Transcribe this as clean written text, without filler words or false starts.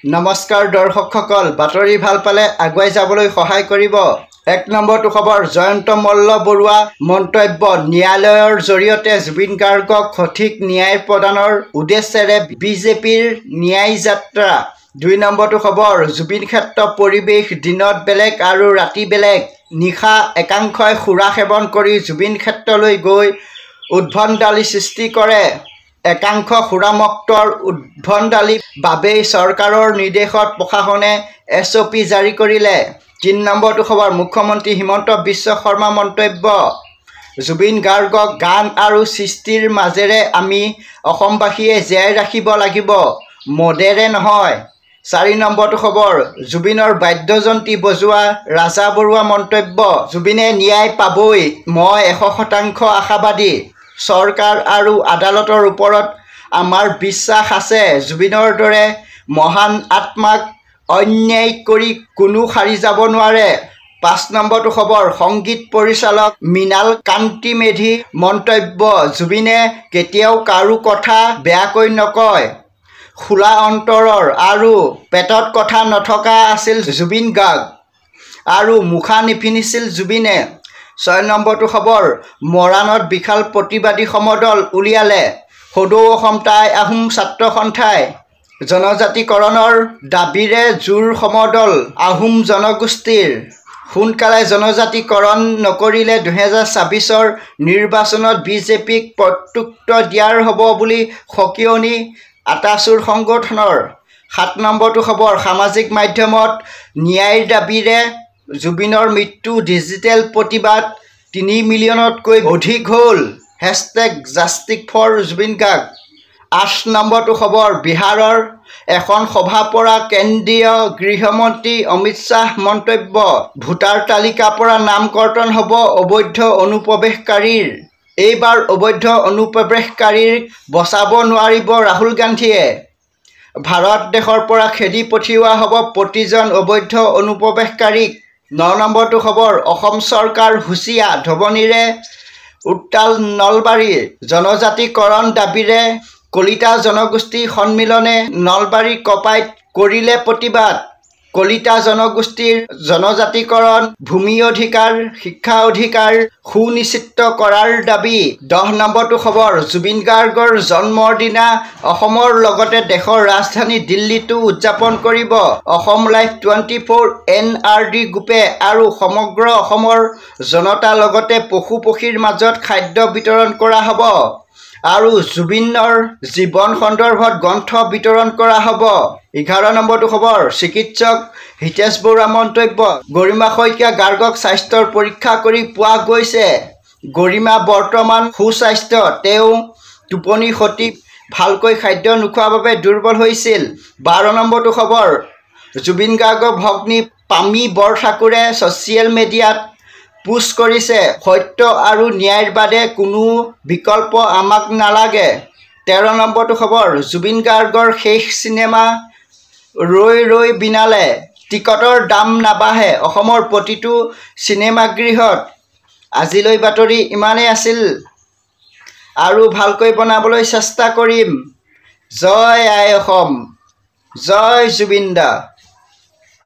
নমস্কাৰ দৰ্শকসকল, বাতৰি ভাল পালে আগুৱাই যাবলৈ সহায় কৰিব। ১ নম্বৰটো খবৰ, জয়ন্ত মল্ল বৰুৱা মন্তব্য, ন্যায়ালয়ৰ জৰিয়তে জুবিন গাৰ্গক সঠিক ন্যায় প্ৰদানৰ উদ্দেশ্যেৰে বিজেপিৰ ন্যায় যাত্ৰা। ২ নম্বৰটো খবৰ, জুবিন ক্ষেত্ৰ পৰিৱেশ দিনত বেলেগ আৰু ৰাতি বেলেগ। নিশা একাংশই সুৰা সেৱন কৰি জুবিন ক্ষেত্ৰলৈ গৈ উদ্ভণ্ডালি সৃষ্টি কৰে। একাংশ সুৰামুক্তৰ উদ্ভণ্ডালিৰ বাবেই চৰকাৰৰ নিৰ্দেশত প্ৰশাসনে SOP জাৰি কৰিলে। ৩ নম্বৰটো খবৰ, মুখ্যমন্ত্ৰী হিমন্ত বিশ্ব শৰ্মা মন্তব্য, জুবিন গাৰ্গক গান আৰু সৃষ্টিৰ মাজেৰে আমি অসমবাসীয়ে জীয়াই ৰাখিব লাগিব, মদেৰে নহয়। ৪ নম্বৰটো খবৰ, জুবিনৰ বাদ্যযন্ত্ৰী বজোৱা ৰাজা বৰুৱা মন্তব্য, জুবিনে ন্যায় পাবই, মই ১০০% আশাবাদী। চৰকাৰ আৰু আদালতৰ ওপৰত আমাৰ বিশ্বাস আছে। জুবিনৰ দৰে মহান আত্মাক অন্যায় কৰি কোনো সাৰি যাব নোৱাৰে। ৫ নম্বৰটো খবৰ, সংগীত পৰিচালক মৃণাল কান্তি মেধি মন্তব্য, জুবিনে কেতিয়াও কাৰো কথা বেয়াকৈ নকয়, খোলা অন্তৰৰ আৰু পেটত কথা নথকা আছিল জুবিন গাৰ্গ আৰু মুখা নিপিন্ধিছিল জুবিনে। ৬ নম্বৰটো খবৰ, মৰাণত বিশাল প্ৰতিবাদী সমদল উলিয়ালে সদৌ অসম টাই আহোম ছাত্ৰ সন্থাই। জনজাতিকৰণৰ দাবীৰে জোৰ সমদল আহোম জনগোষ্ঠীৰ। সোনকালে জনজাতিকৰণ নকৰিলে ২০২৬ৰ নিৰ্বাচনত বিজেপিক প্ৰত্যুত্তৰ দিয়াৰ হ'ব বুলি সকিয়নি আটাচুৰ সংগঠনৰ। ৭ নম্বৰটো খবৰ, সামাজিক মাধ্যমত ন্যায়ৰ দাবীৰে জুবিনৰ মৃত্যু ডিজিটেল প্ৰতিবাদ ৩ মিলিয়নতকৈ অধিক হ'ল। #জাষ্টিছ4জুবিন গাৰ্গ। ৮ নম্বৰটো খবৰ, বিহাৰৰ এখন সভাৰ পৰা কেন্দ্ৰীয় গৃহমন্ত্ৰী অমিত শ্বাহ মন্তব্য, ভোটাৰ তালিকাৰ পৰা নাম কৰ্তন হ'ব অবৈধ অনুপ্ৰৱেশকাৰীৰ। এইবাৰ অবৈধ অনুপ্ৰৱেশকাৰীক বচাব নোৱাৰিব ৰাহুল গান্ধীয়ে। ভাৰত দেশৰ পৰা খেদি পঠিওৱা হ'ব প্ৰতিজন অবৈধ অনুপ্ৰৱেশকাৰীক। ৯ নম্বৰটো খবৰ, অসম চৰকাৰ হুঁচিয়া, ধৱনিৰে উত্তাল নলবাৰী। জনজাতিকৰণ দাবীৰে কলিতা জনগোষ্ঠী সন্মিলনে নলবাৰী কপাইত কৰিলে প্ৰতিবাদ। কলিতা জনগোষ্ঠীৰ জনজাতিকৰণ, ভূমি অধিকাৰ, শিক্ষা অধিকাৰ সুনিশ্চিত কৰাৰ দাবী। ১০ নম্বৰটো খবৰ, জুবিন গাৰ্গৰ জন্মৰ দিনা অসমৰ লগতে দেশৰ ৰাজধানী দিল্লীতো উদযাপন কৰিব। অসম লাইভ 24 NRD গ্ৰুপে আৰু সমগ্ৰ অসমৰ জনতাৰ লগতে পশু পক্ষীৰ মাজত খাদ্য বিতৰণ কৰা হ'ব আৰু জুবিনৰ জীৱন সন্দৰ্ভত গ্ৰন্থ বিতৰণ কৰা হ'ব। ১১ নম্বৰটো খবৰ, চিকিৎসক হিতেশ বৰুৱা মন্তব্য, গৰিমা শইকীয়া গাৰ্গক স্বাস্থ্যৰ পৰীক্ষা কৰি পোৱা গৈছে। গৰিমা বৰ্তমান সুস্বাস্থ্য, তেওঁ টোপনি ক্ষতি, ভালকৈ খাদ্য নোখোৱাৰ বাবে দুৰ্বল হৈছিল। ১২ নম্বৰটো খবৰ, জুবিন গাৰ্গৰ ভগ্নী পামী বৰঠাকুৰে ছ'চিয়েল মিডিয়াত পোষ্ট কৰিছে, সত্য আৰু ন্যায়ৰ বাদে কোনো বিকল্প আমাক নালাগে। ১৩ নম্বৰটো খবৰ, জুবিন গাৰ্গৰ শেষ চিনেমা ৰৈ ৰৈ বিনালে, টিকটৰ দাম নাবাঢ়ে অসমৰ প্ৰতিটো চিনেমাগৃহত। আজিলৈ বাতৰি ইমানেই আছিল আৰু ভালকৈ বনাবলৈ চেষ্টা কৰিম। জয় আই অসম, জয় জুবিন দা।